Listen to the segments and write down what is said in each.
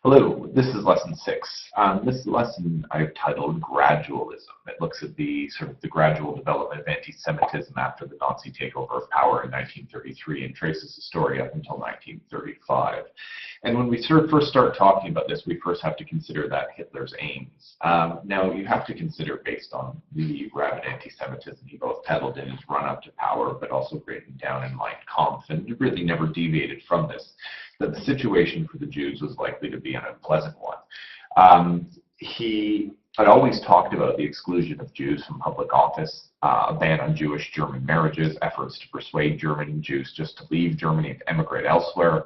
Hello, this is lesson 6. This lesson I've titled Gradualism. It looks at the gradual development of anti-Semitism after the Nazi takeover of power in 1933 and traces the story up until 1935. And when we first start talking about this, we first have to consider that Hitler's aims. Now, you have to consider, based on the rabid anti-Semitism he both peddled in his run-up to power, but also written down in Mein Kampf, and really never deviated from this, that the situation for the Jews was likely to be an unpleasant one. He had always talked about the exclusion of Jews from public office, a ban on Jewish-German marriages, efforts to persuade German Jews just to leave Germany and emigrate elsewhere.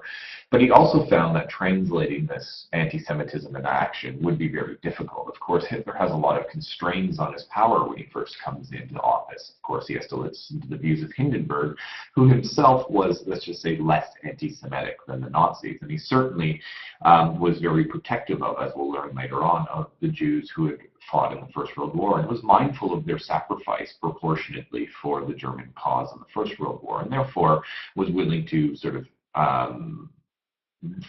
But he also found that translating this anti-Semitism into action would be very difficult. Of course, Hitler has a lot of constraints on his power when he first comes into office. Of course, he has to listen to the views of Hindenburg, who himself was, let's just say, less anti-Semitic than the Nazis. And he certainly was very protective of, as we'll learn later on, of the Jews who had fought in the First World War, and was mindful of their sacrifice proportionately for the German cause in the First World War, and therefore was willing to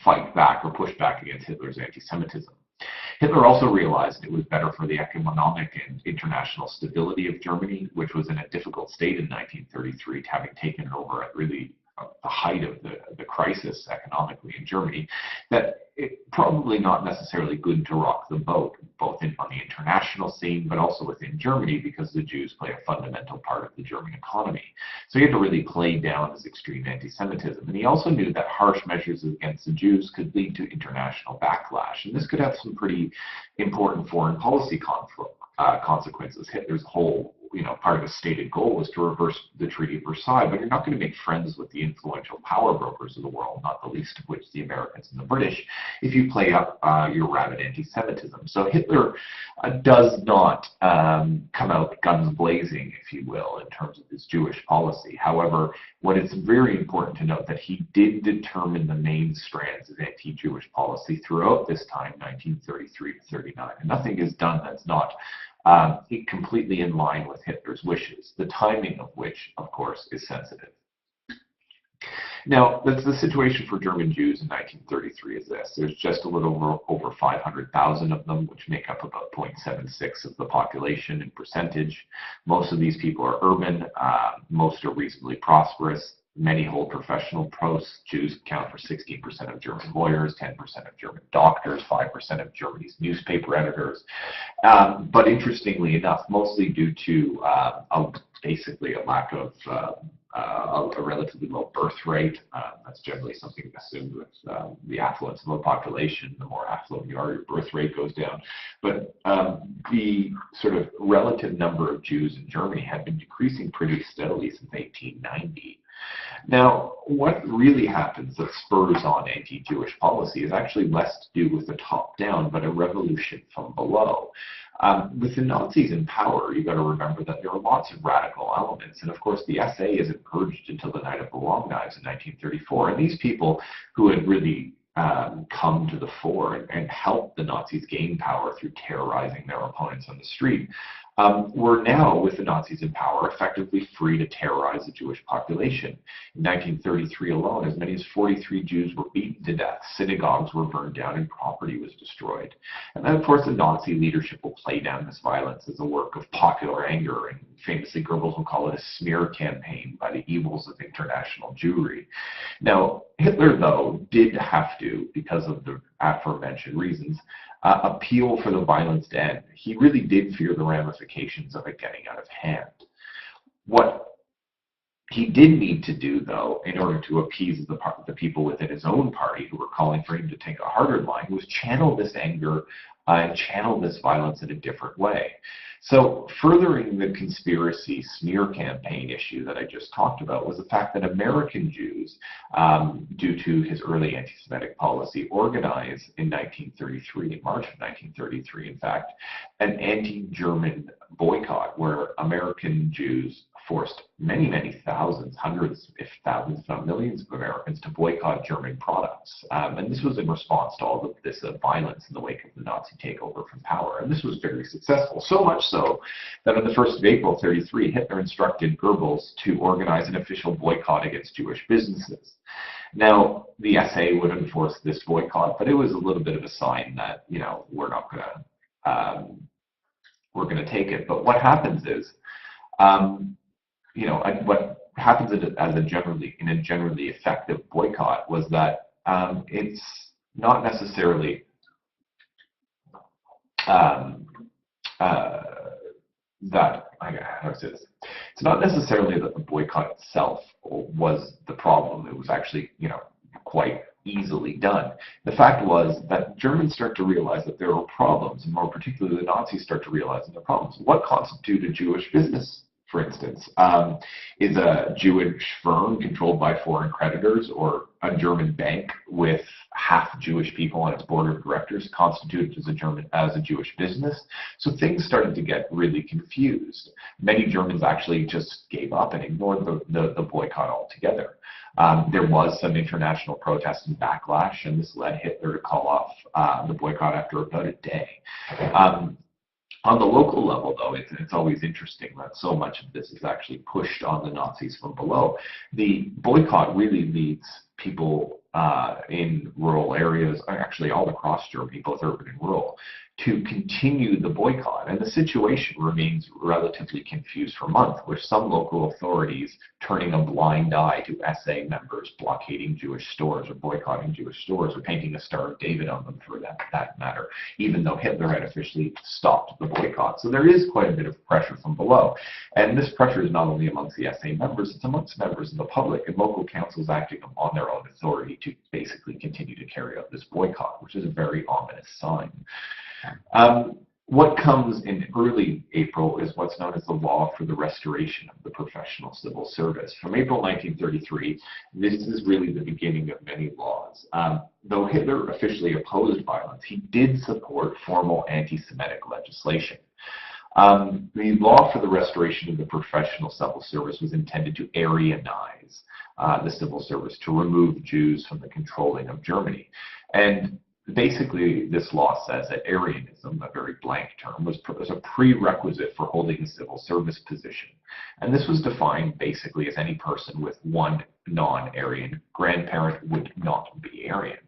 fight back or push back against Hitler's anti-Semitism. Hitler also realized it was better for the economic and international stability of Germany, which was in a difficult state in 1933, having taken it over at really the height of the crisis economically in Germany, that it's probably not necessarily good to rock the boat, both on the international scene, but also within Germany, because the Jews play a fundamental part of the German economy. So he had to really play down his extreme anti-Semitism. And he also knew that harsh measures against the Jews could lead to international backlash. And this could have some pretty important foreign policy consequences. Hitler's whole part of his stated goal was to reverse the Treaty of Versailles, but you're not going to make friends with the influential power brokers of the world, not the least of which the Americans and the British, if you play up your rabid anti-Semitism. So Hitler does not come out guns blazing, if you will, in terms of his Jewish policy. However, what is very important to note that he did determine the main strands of anti-Jewish policy throughout this time, 1933 to 39, and nothing is done that's not completely in line with Hitler's wishes, the timing of which, of course, is sensitive. Now, the situation for German Jews in 1933 is this. There's just a little over 500,000 of them, which make up about 0.76 of the population in percentage. Most of these people are urban. Most are reasonably prosperous. Many hold professional posts. Jews account for 16% of German lawyers, 10% of German doctors, 5% of Germany's newspaper editors. But interestingly enough, mostly due to basically a lack of a relatively low birth rate. That's generally something assumed with the affluence of the population. The more affluent you are, your birth rate goes down. But the sort of relative number of Jews in Germany had been decreasing pretty steadily since 1890. Now, what really happens that spurs on anti-Jewish policy is actually less to do with the top-down, but a revolution from below. With the Nazis in power, you've got to remember that there are lots of radical elements, and of course the SA isn't purged until the Night of the Long Knives in 1934, and these people who had really come to the fore and helped the Nazis gain power through terrorizing their opponents on the street, were now, with the Nazis in power, effectively free to terrorize the Jewish population. In 1933 alone, as many as 43 Jews were beaten to death, synagogues were burned down, and property was destroyed. And then, of course, the Nazi leadership will play down this violence as a work of popular anger, and famously Goebbels will call it a smear campaign by the evils of international Jewry. Now, Hitler, though, did have to, because of the aforementioned reasons, appeal for the violence to end. He really did fear the ramifications of it getting out of hand. What he did need to do, though, in order to appease the people within his own party who were calling for him to take a harder line, was channel this anger and channel this violence in a different way. So furthering the conspiracy smear campaign issue that I just talked about was the fact that American Jews, due to his early anti-Semitic policy, organized in 1933, in March of 1933, in fact, an anti-German boycott where American Jews forced many thousands, hundreds, if thousands, if not millions of Americans to boycott German products. And this was in response to all of this violence in the wake of the Nazi takeover from power. And this was very successful, so much so that on the 1st of April 1933, Hitler instructed Goebbels to organize an official boycott against Jewish businesses. Now, the SA would enforce this boycott, but it was a little bit of a sign that, we're not we're going to take it. But what happens is, what happens as a generally effective boycott was that it's not necessarily how to say this? It's not necessarily that the boycott itself was the problem. It was actually, quite easily done. The fact was that Germans start to realize that there are problems, and more particularly the Nazis start to realize that there are problems. What constitutes a Jewish business, for instance? Is a Jewish firm controlled by foreign creditors, or a German bank with half Jewish people on its board of directors constituted as a Jewish business? So things started to get really confused. Many Germans actually just gave up and ignored the boycott altogether. There was some international protest and backlash, and this led Hitler to call off the boycott after about a day. On the local level, though, it's always interesting that so much of this is actually pushed on the Nazis from below. The boycott really leads people in rural areas, actually all across Germany, both urban and rural, to continue the boycott. And the situation remains relatively confused for months, with some local authorities turning a blind eye to SA members blockading Jewish stores or boycotting Jewish stores, or painting a Star of David on them for that matter, even though Hitler had officially stopped the boycott. So there is quite a bit of pressure from below. And this pressure is not only amongst the SA members, it's amongst members of the public and local councils acting on their own authority to basically continue to carry out this boycott, which is a very ominous sign. What comes in early April is what's known as the Law for the Restoration of the Professional Civil Service. From April 1933, this is really the beginning of many laws. Though Hitler officially opposed violence, he did support formal anti-Semitic legislation. The Law for the Restoration of the Professional Civil Service was intended to Aryanize the civil service, to remove Jews from the controlling of Germany. And basically, this law says that Aryanism, a very blank term, was a prerequisite for holding a civil service position. And this was defined basically as any person with one non-Aryan grandparent would not be Aryan.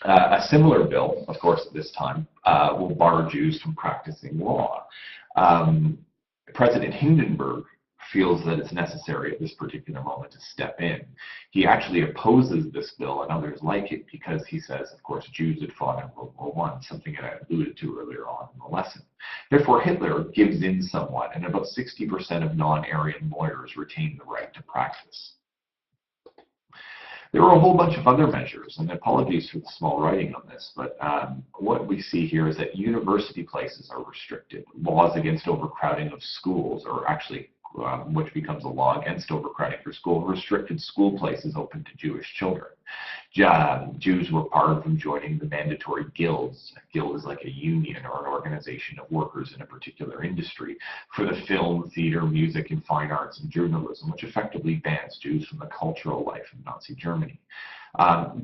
A similar bill, of course, at this time, will bar Jews from practicing law. President Hindenburg feels that it's necessary at this particular moment to step in. He actually opposes this bill and others like it because he says, of course, Jews had fought in World War I, something that I alluded to earlier on in the lesson. Therefore, Hitler gives in somewhat, and about 60% of non-Aryan lawyers retain the right to practice. There were a whole bunch of other measures, and apologies for the small writing on this, but what we see here is that university places are restricted. Laws against overcrowding of schools are actually which becomes a law against overcrowding for school, restricted school places open to Jewish children. Jews were barred from joining the mandatory guilds. A guild is like a union or an organization of workers in a particular industry for the film, theater, music, and fine arts and journalism, which effectively bans Jews from the cultural life of Nazi Germany.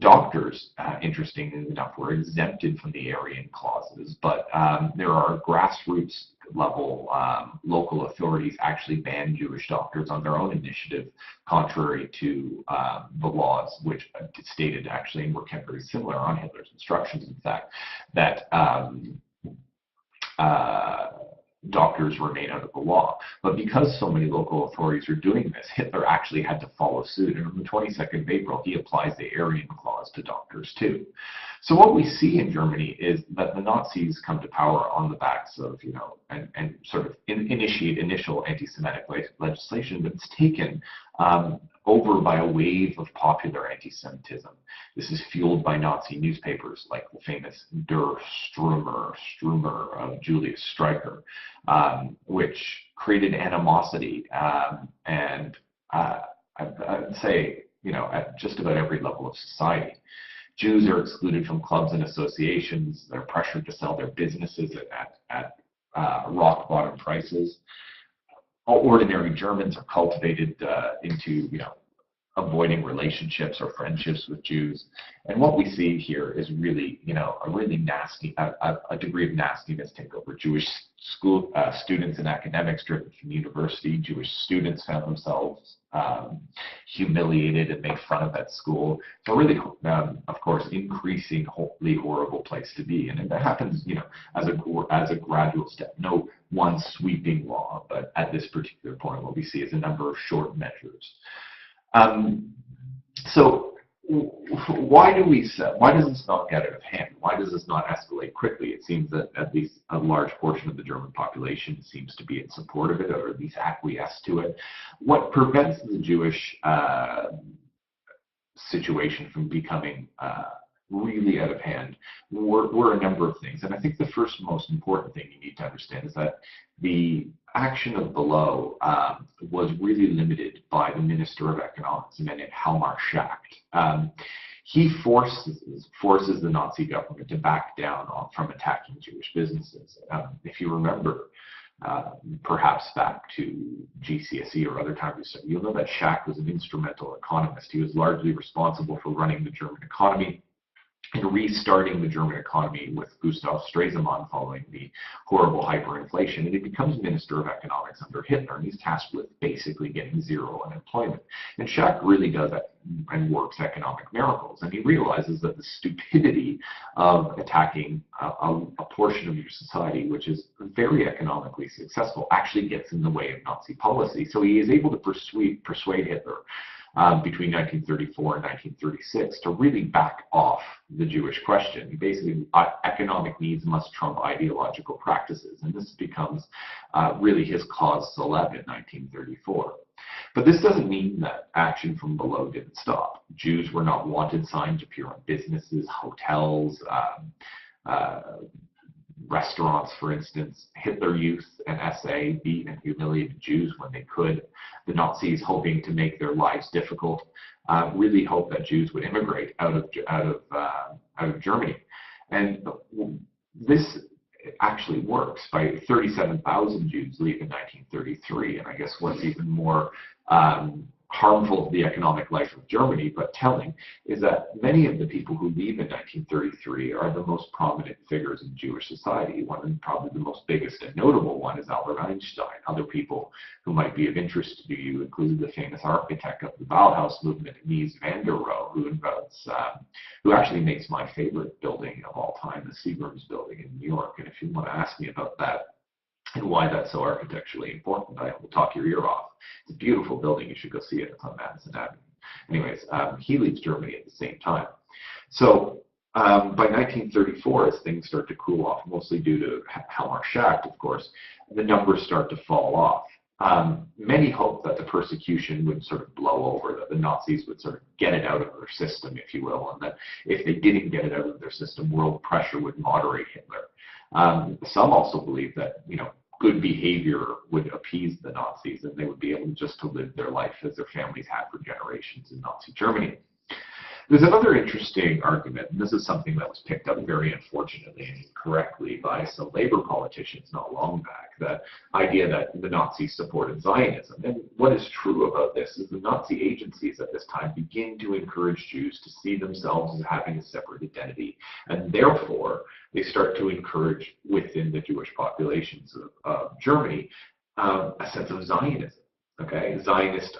Doctors, interestingly enough, were exempted from the Aryan clauses, but there are grassroots level local authorities actually banned Jewish doctors on their own initiative, contrary to the laws, which stated actually, and were kept very similar on Hitler's instructions, in fact, that doctors remain out of the law. But because so many local authorities are doing this, Hitler actually had to follow suit. And on the 22nd of April, he applies the Aryan clause to doctors too. So what we see in Germany is that the Nazis come to power on the backs of, and sort of initiate initial anti-Semitic legislation, but it's taken over by a wave of popular anti-Semitism. This is fueled by Nazi newspapers like the famous Der Strömer of Julius Streicher, which created animosity and I'd say, at just about every level of society. Jews are excluded from clubs and associations. They're pressured to sell their businesses at rock bottom prices. All ordinary Germans are cultivated into, avoiding relationships or friendships with Jews. And what we see here is really, a really nasty, a degree of nastiness take over. Jewish school students and academics driven from university. Jewish students found themselves humiliated and made fun of at school. So really, of course, increasingly horrible place to be. And that happens, as a gradual step. No one sweeping law, but at this particular point, what we see is a number of short measures. So why does this not get out of hand? Why does this not escalate quickly? It seems that at least a large portion of the German population seems to be in support of it, or at least acquiesce to it. What prevents the Jewish situation from becoming really out of hand were a number of things. And I think the first most important thing you need to understand is that the action of below was really limited by the Minister of Economics, a man named Hjalmar Schacht. He forces the Nazi government to back down from attacking Jewish businesses. If you remember, perhaps back to GCSE or other times, you'll know that Schacht was an instrumental economist. He was largely responsible for running the German economy and restarting the German economy with Gustav Stresemann following the horrible hyperinflation. And he becomes Minister of Economics under Hitler, and he's tasked with basically getting zero unemployment. And Schacht really does that and works economic miracles. And he realizes that the stupidity of attacking a portion of your society, which is very economically successful, actually gets in the way of Nazi policy. So he is able to persuade Hitler between 1934 and 1936 to really back off the Jewish question. Basically, economic needs must trump ideological practices, and this becomes really his cause célèbre in 1934. But this doesn't mean that action from below didn't stop. Jews were not wanted signs appear on businesses, hotels, restaurants, for instance. Hitler Youth and SA beat and humiliated Jews when they could. The Nazis, hoping to make their lives difficult, really hoped that Jews would immigrate out of Germany. And this actually works. By 37,000 Jews leave in 1933, and I guess what's even more harmful to the economic life of Germany, but telling, is that many of the people who leave in 1933 are the most prominent figures in Jewish society. One and probably the most biggest and notable one is Albert Einstein. Other people who might be of interest to you include the famous architect of the Bauhaus movement, Mies van der Rohe, who actually makes my favorite building of all time, the Seagram's building in New York. And if you want to ask me about that, and why that's so architecturally important, I will talk your ear off. It's a beautiful building. You should go see it. It's on Madison Avenue. Anyways, he leaves Germany at the same time. So by 1934, as things start to cool off, mostly due to Hjalmar Schacht, of course, the numbers start to fall off. Many hoped that the persecution would sort of blow over, that the Nazis would sort of get it out of their system, if you will, and that if they didn't get it out of their system, world pressure would moderate Hitler. Some also believe that, good behavior would appease the Nazis and they would be able just to live their life as their families had for generations in Nazi Germany. There's another interesting argument, and this is something that was picked up very unfortunately and incorrectly by some labor politicians not long back, the idea that the Nazis supported Zionism. And what is true about this is the Nazi agencies at this time begin to encourage Jews to see themselves as having a separate identity, and therefore they start to encourage within the Jewish populations of Germany a sense of Zionism. Okay, Zionist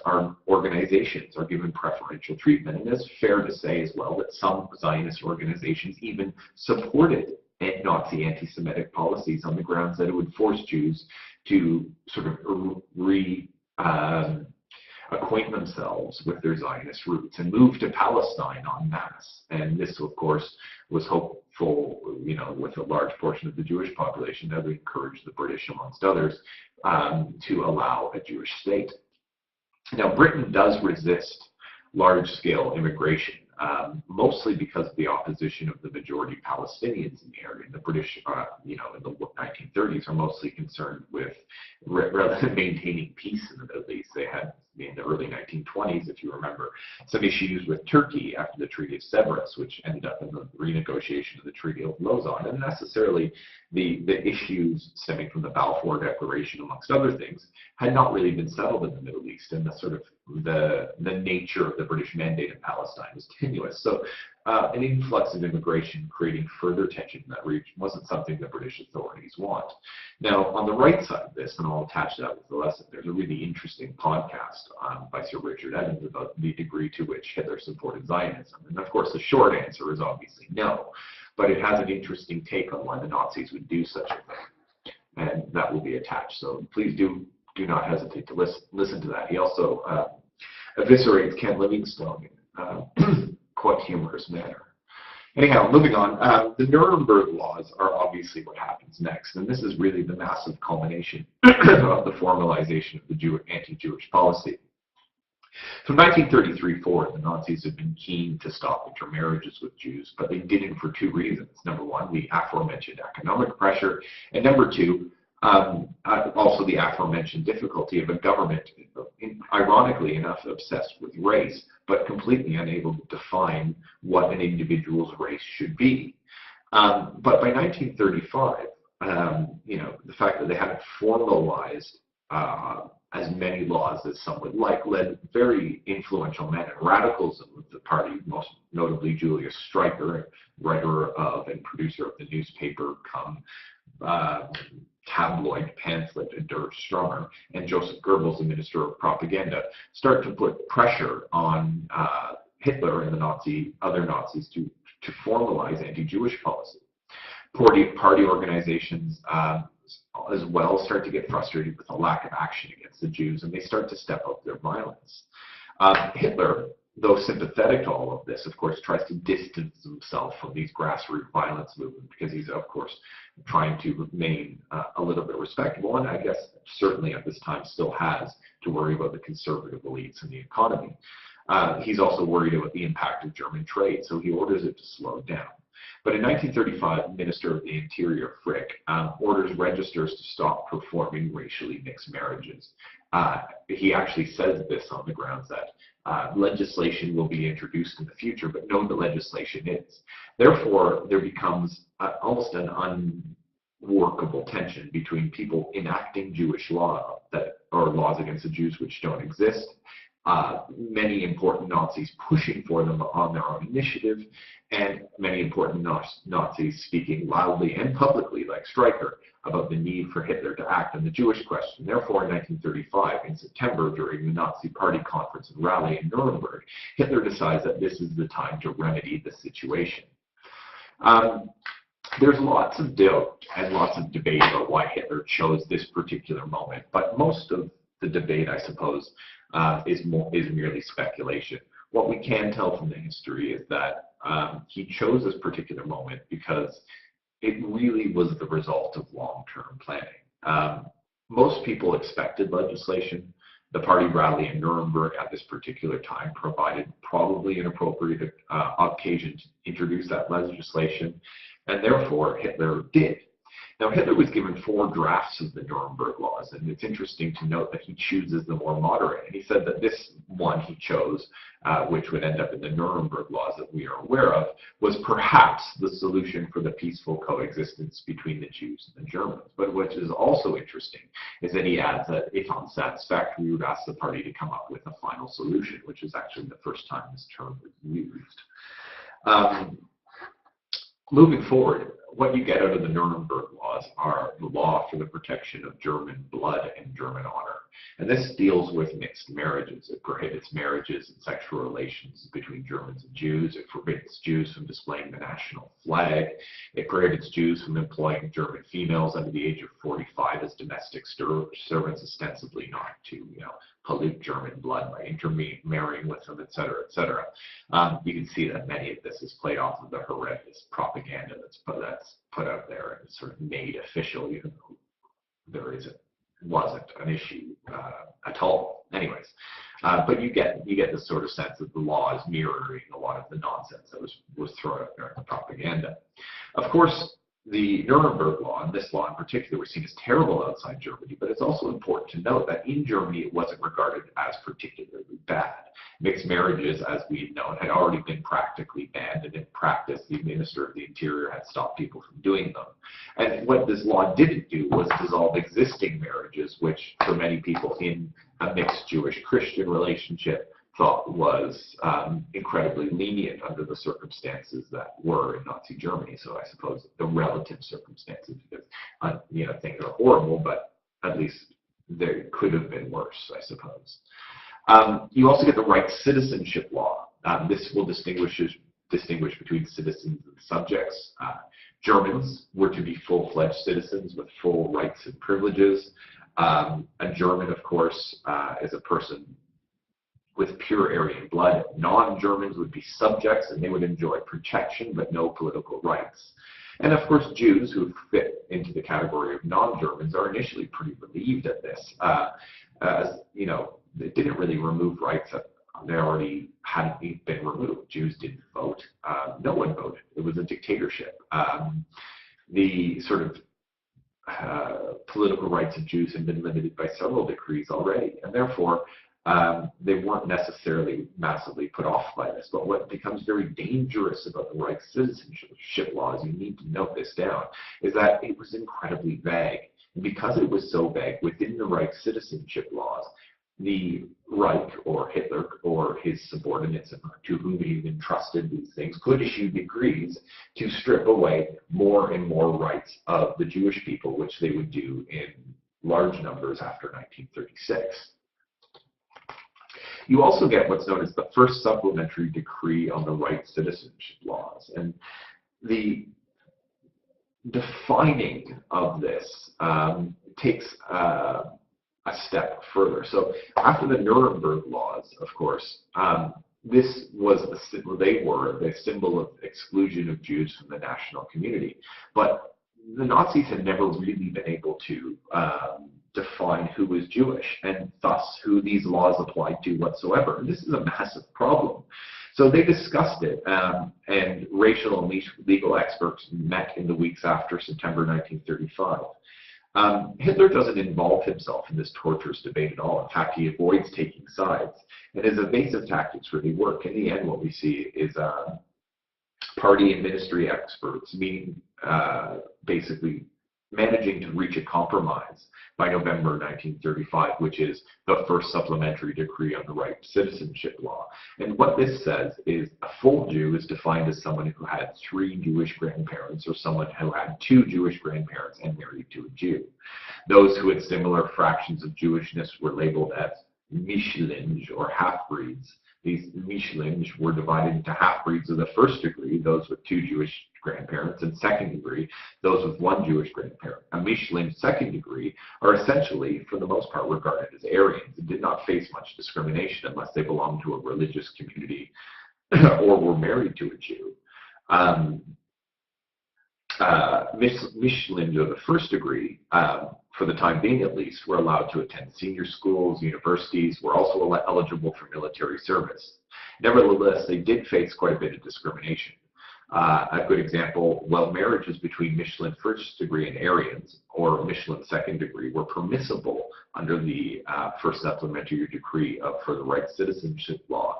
organizations are given preferential treatment, and it's fair to say as well that some Zionist organizations even supported Nazi anti-Semitic policies on the grounds that it would force Jews to sort of acquaint themselves with their Zionist roots and move to Palestine en masse. And this, of course, was hopeful, with a large portion of the Jewish population that would encourage the British, amongst others, to allow a Jewish state. Now, Britain does resist large-scale immigration, mostly because of the opposition of the majority Palestinians in the area. The British, in the 1930s, are mostly concerned with rather than maintaining peace in the Middle East. They had in the early 1920s, if you remember, some issues with Turkey after the Treaty of Severus, which ended up in the renegotiation of the Treaty of Lausanne, and necessarily the issues stemming from the Balfour Declaration, amongst other things, had not really been settled in the Middle East, and the sort of the nature of the British mandate in Palestine was tenuous. So an influx of immigration creating further tension in that region wasn't something the British authorities want. Now, on the right side of this, and I'll attach that with the lesson, there's a really interesting podcast by Sir Richard Evans about the degree to which Hitler supported Zionism. And of course, the short answer is obviously no, but it has an interesting take on why the Nazis would do such a thing, and that will be attached. So please do not hesitate to listen to that. He also eviscerates Ken Livingstone in quite humorous manner. Anyhow, moving on, the Nuremberg laws are obviously what happens next, and this is really the massive culmination of the formalization of the anti-Jewish policy. From 1933 forward, the Nazis had been keen to stop intermarriages with Jews, but they didn't for two reasons. Number one, the aforementioned economic pressure, and number two, also the aforementioned difficulty of a government, ironically enough, obsessed with race, but completely unable to define what an individual's race should be. But by 1935, the fact that they hadn't formalized as many laws as some would like led very influential men and radicals of the party, most notably Julius Streicher, writer of and producer of the newspaper tabloid pamphlet Der Stürmer, and Joseph Goebbels, the Minister of Propaganda, start to put pressure on Hitler and the other Nazis to formalize anti-Jewish policy. Party organizations as well start to get frustrated with the lack of action against the Jews, and they start to step up their violence. Hitler, though sympathetic to all of this, of course, tries to distance himself from these grassroots violence movements because he's, of course, trying to remain a little bit respectable, and I guess certainly at this time still has to worry about the conservative elites and the economy. He's also worried about the impact of German trade, so he orders it to slow down. But in 1935, Minister of the Interior, Frick, orders registers to stop performing racially mixed marriages. He actually says this on the grounds that legislation will be introduced in the future, but no, the legislation is. Therefore, there becomes almost an unworkable tension between people enacting Jewish law or laws against the Jews which don't exist, many important Nazis pushing for them on their own initiative, and many important Nazis speaking loudly and publicly, like Streicher, about the need for Hitler to act on the Jewish question. Therefore, in 1935, in September, during the Nazi Party conference and rally in Nuremberg, Hitler decides that this is the time to remedy the situation. There's lots of doubt and lots of debate about why Hitler chose this particular moment, but most of the debate, I suppose, is merely speculation. What we can tell from the history is that he chose this particular moment because it really was the result of long-term planning. Most people expected legislation. The party rally in Nuremberg at this particular time provided probably an appropriate occasion to introduce that legislation, and therefore Hitler did. Now, Hitler was given 4 drafts of the Nuremberg laws, and it's interesting to note that he chooses the more moderate. And he said that this one he chose, which would end up in the Nuremberg laws that we are aware of, was perhaps the solution for the peaceful coexistence between the Jews and the Germans. But what is also interesting is that he adds that if unsatisfactory, he would ask the party to come up with a final solution, which is actually the first time this term was used. Moving forward, what you get out of the Nuremberg laws are the law for the protection of German blood and German honor. And this deals with mixed marriages. It prohibits marriages and sexual relations between Germans and Jews. It forbids Jews from displaying the national flag. It prohibits Jews from employing German females under the age of 45 as domestic servants, ostensibly not to, pollute German blood by intermarrying with them, etc., etc. You can see that many of this is played off of the horrendous propaganda that's put out there and sort of made official, even though there wasn't an issue at all. Anyways, but you get this sort of sense that the law is mirroring a lot of the nonsense that was thrown out there in the propaganda. Of course, the Nuremberg law, and this law in particular, was seen as terrible outside Germany, but it's also important to note that in Germany it wasn't regarded as particularly bad. Mixed marriages, as we've known, had already been practically banned, and in practice the Minister of the Interior had stopped people from doing them. And what this law didn't do was dissolve existing marriages, which for many people in a mixed Jewish-Christian relationship thought was incredibly lenient under the circumstances that were in Nazi Germany. So I suppose the relative circumstances, because things are horrible, but at least they could have been worse, I suppose. You also get the right citizenship law. This will distinguish between citizens and subjects. Germans were to be full-fledged citizens with full rights and privileges. A German, of course, is a person with pure Aryan blood. Non-Germans would be subjects, and they would enjoy protection but no political rights. And of course, Jews who fit into the category of non-Germans are initially pretty relieved at this. It didn't really remove rights that they already hadn't been removed. Jews didn't vote. No one voted. It was a dictatorship. The sort of political rights of Jews had been limited by several decrees already, and therefore they weren't necessarily massively put off by this. But what becomes very dangerous about the Reich citizenship laws, you need to note this down, is that it was incredibly vague. And because it was so vague, within the Reich citizenship laws, the Reich or Hitler or his subordinates to whom he entrusted these things could issue decrees to strip away more and more rights of the Jewish people, which they would do in large numbers after 1936. You also get what's known as the first supplementary decree on the right citizenship laws. And the defining of this takes a step further. So after the Nuremberg laws, of course, this was they were the symbol of exclusion of Jews from the national community. But the Nazis had never really been able to define who was Jewish, and thus who these laws applied to whatsoever. And this is a massive problem. So they discussed it, and racial and legal experts met in the weeks after September 1935. Hitler doesn't involve himself in this torturous debate at all. In fact, he avoids taking sides, and his evasive tactics really work. In the end, what we see is party and ministry experts meeting, basically managing to reach a compromise by November 1935, which is the first supplementary decree on the right citizenship law. And what this says is a full Jew is defined as someone who had 3 Jewish grandparents, or someone who had 2 Jewish grandparents and married to a Jew. Those who had similar fractions of Jewishness were labeled as Mischlinge, or half-breeds. These Mischlinge were divided into half-breeds of the first degree, those with 2 Jewish grandparents, and second degree, those with 1 Jewish grandparent. A Mischlinge second degree are essentially, for the most part, regarded as Aryans and did not face much discrimination unless they belonged to a religious community or were married to a Jew. Mischlinge of the first degree, for the time being at least, were allowed to attend senior schools, universities, were also eligible for military service. Nevertheless, they did face quite a bit of discrimination. A good example, while marriages between Michelin first degree and Aryans, or Michelin second degree, were permissible under the first supplementary decree for the right citizenship law,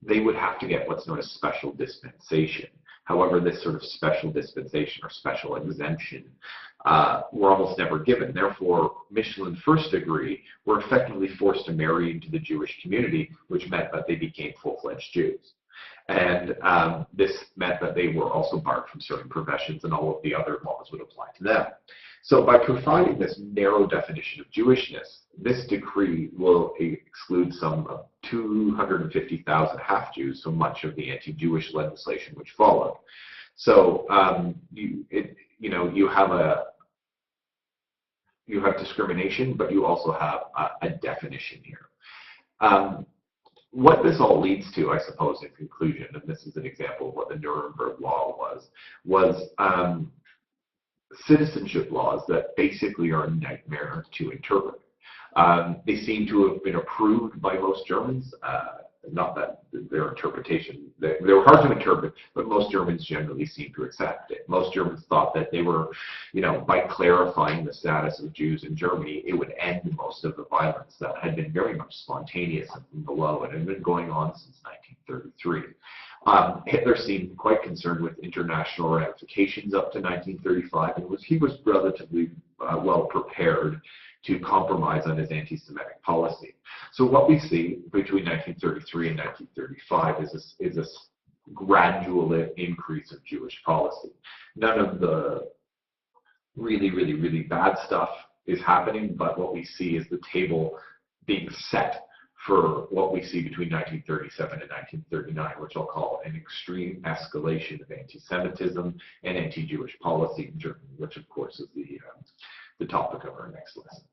they would have to get what's known as special dispensation. However, this sort of special dispensation or special exemption were almost never given. Therefore, Michelin first degree were effectively forced to marry into the Jewish community, which meant that they became full-fledged Jews. And this meant that they were also barred from certain professions, and all of the other laws would apply to them. So by providing this narrow definition of Jewishness, this decree will exclude some 250,000 half-Jews, so much of the anti-Jewish legislation which followed. So you have discrimination, but you also have a definition here. What this all leads to, I suppose, in conclusion, and this is an example of what the Nuremberg Law was citizenship laws that basically are a nightmare to interpret. They seem to have been approved by most Germans. not that their interpretation, they were hard to interpret, but most Germans generally seemed to accept it. Most Germans thought that they were, by clarifying the status of Jews in Germany, it would end most of the violence that had been very much spontaneous and from below. It had been going on since 1933. Hitler seemed quite concerned with international ramifications up to 1935, and he was relatively well prepared to compromise on his anti-Semitic policy. So what we see between 1933 and 1935 is a gradual increase of Jewish policy. None of the really bad stuff is happening, but what we see is the table being set for what we see between 1937 and 1939, which I'll call an extreme escalation of anti-Semitism and anti-Jewish policy in Germany, which of course is the topic of our next lesson.